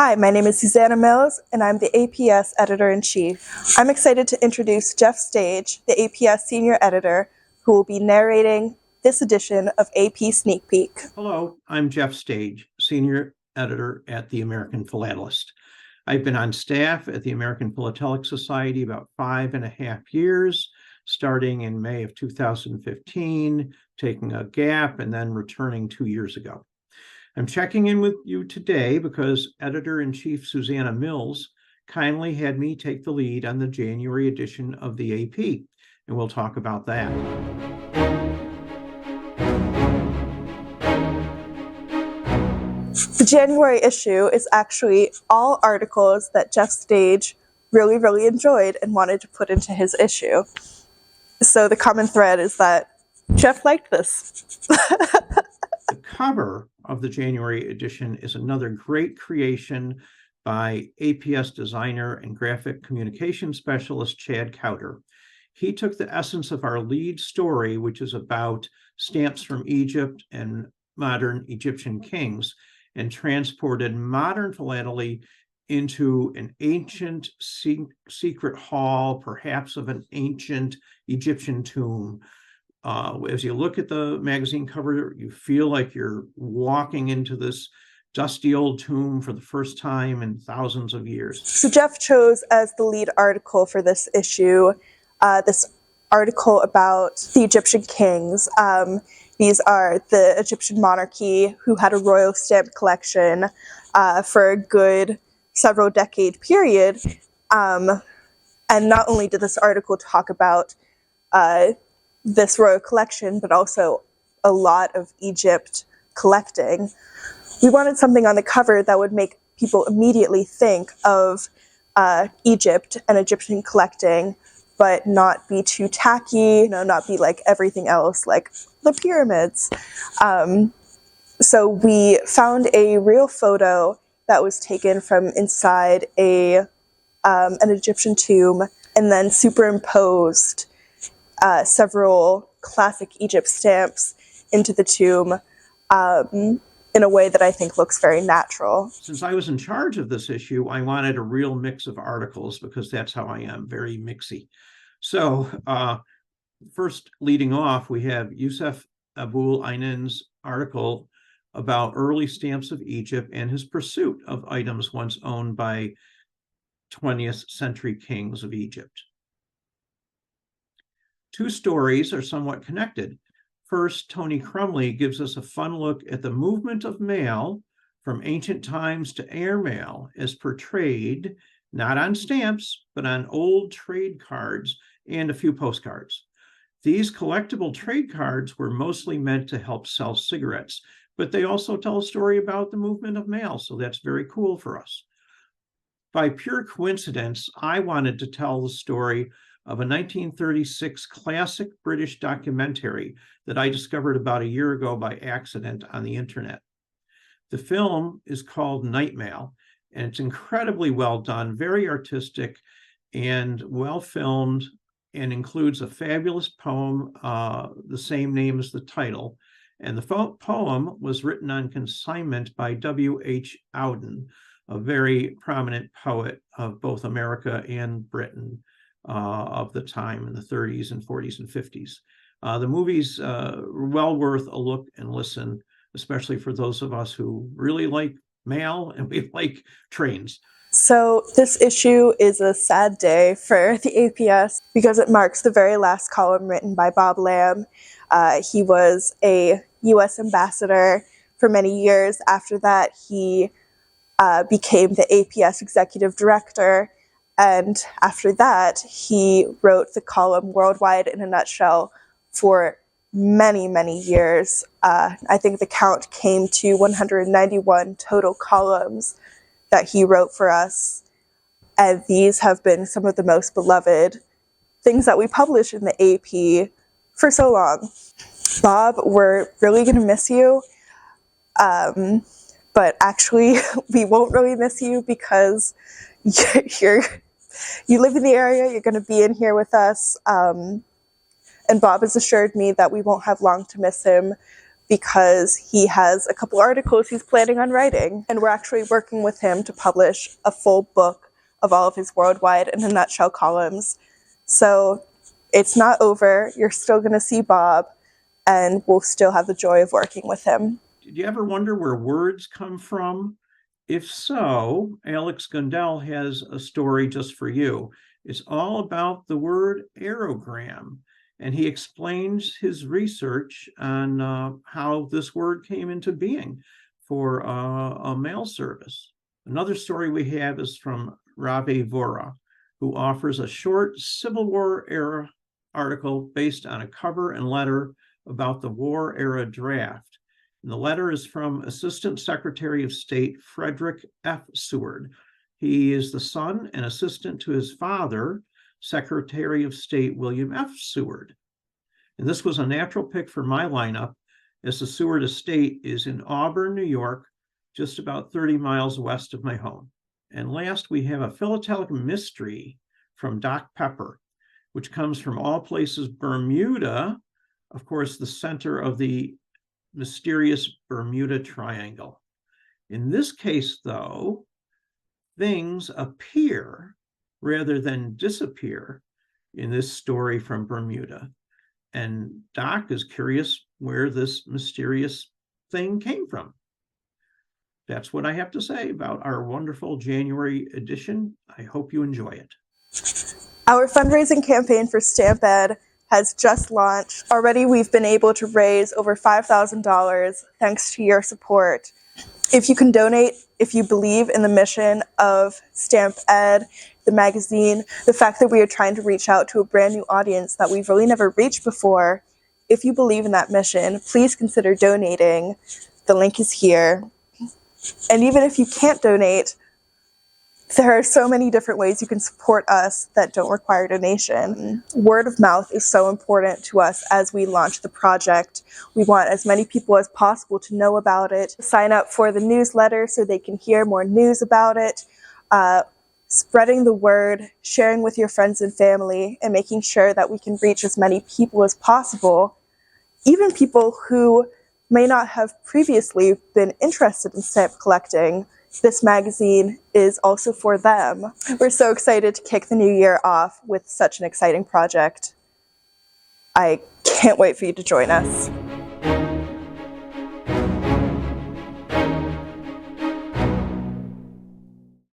Hi, my name is Susanna Mills, and I'm the APS Editor-in-Chief. I'm excited to introduce Jeff Stage, the APS Senior Editor, who will be narrating this edition of AP Sneak Peek. Hello, I'm Jeff Stage, Senior Editor at the American Philatelist. I've been on staff at the American Philatelic Society about 5.5 years, starting in May of 2015, taking a gap, and then returning 2 years ago. I'm checking in with you today because Editor-in-Chief Susanna Mills kindly had me take the lead on the January edition of the AP, and we'll talk about that. The January issue is actually all articles that Jeff Stage really enjoyed and wanted to put into his issue. So the common thread is that Jeff liked this. The cover of the January edition is another great creation by APS designer and graphic communication specialist Chad Cowder. He took the essence of our lead story, which is about stamps from Egypt and modern Egyptian kings, and transported modern philately into an ancient secret hall, perhaps of an ancient Egyptian tomb. As you look at the magazine cover, you feel like you're walking into this dusty old tomb for the first time in thousands of years. So Jeff chose as the lead article for this issue, this article about the Egyptian kings. These are the Egyptian monarchy who had a royal stamp collection for a good several decade period. And not only did this article talk about this royal collection, but also a lot of Egypt collecting. We wanted something on the cover that would make people immediately think of Egypt and Egyptian collecting, but not be too tacky, not be like everything else, like the pyramids. So we found a real photo that was taken from inside an Egyptian tomb, and then superimposed several classic Egypt stamps into the tomb in a way that I think looks very natural. Since I was in charge of this issue, I wanted a real mix of articles because that's how I am, very mixy. So first, leading off, we have Yusuf Abul Aynan's article about early stamps of Egypt and his pursuit of items once owned by 20th century kings of Egypt. Two stories are somewhat connected. First, Tony Crumley gives us a fun look at the movement of mail from ancient times to airmail as portrayed, not on stamps, but on old trade cards and a few postcards. These collectible trade cards were mostly meant to help sell cigarettes, but they also tell a story about the movement of mail, so that's very cool for us. By pure coincidence, I wanted to tell the story of a 1936 classic British documentary that I discovered about a year ago by accident on the internet. The film is called Night Mail, and it's incredibly well done, very artistic, and well filmed, and includes a fabulous poem, the same name as the title. And the poem was written on consignment by W.H. Auden, a very prominent poet of both America and Britain of the time in the 30s and 40s and 50s. The movie's well worth a look and listen, especially for those of us who really like mail and we like trains. So this issue is a sad day for the APS because it marks the very last column written by Bob Lamb. He was a U.S. ambassador for many years. After that, he became the APS executive director. And after that, he wrote the column Worldwide in a Nutshell for many years. I think the count came to 191 total columns that he wrote for us. And these have been some of the most beloved things that we publish in the AP for so long. Bob, we're really going to miss you. But actually, we won't really miss you because you live in the area, you're going to be in here with us. And Bob has assured me that we won't have long to miss him because he has a couple articles he's planning on writing, and we're actually working with him to publish a full book of all of his worldwide in a nutshell columns. So it's not over. You're still going to see Bob, and we'll still have the joy of working with him. Did you ever wonder where words come from? If so, Alex Gundel has a story just for you. It's all about the word aerogram, and he explains his research on how this word came into being for a mail service. Another story we have is from Rave Vora, who offers a short Civil War era article based on a cover and letter about the war era draft. And the letter is from Assistant Secretary of State Frederick F. Seward. He is the son and assistant to his father, Secretary of State William F. Seward. And this was a natural pick for my lineup, as the Seward estate is in Auburn, New York, just about 30 miles west of my home. And last, we have a philatelic mystery from Doc Pepper, which comes from all places Bermuda, of course, the center of the mysterious Bermuda Triangle. In this case, though, things appear rather than disappear in this story from Bermuda. And Doc is curious where this mysterious thing came from. That's what I have to say about our wonderful January edition. I hope you enjoy it. Our fundraising campaign for Stamp Ed has just launched. Already we've been able to raise over $5,000 thanks to your support. If you can donate, if you believe in the mission of Stamp Ed, the magazine, the fact that we are trying to reach out to a brand new audience that we've really never reached before, if you believe in that mission, please consider donating. The link is here. And even if you can't donate, there are so many different ways you can support us that don't require donation. Word of mouth is so important to us as we launch the project. We want as many people as possible to know about it. Sign up for the newsletter so they can hear more news about it. Spreading the word, sharing with your friends and family, and making sure that we can reach as many people as possible, even people who may not have previously been interested in stamp collecting. This magazine is also for them. We're so excited to kick the new year off with such an exciting project. I can't wait for you to join us.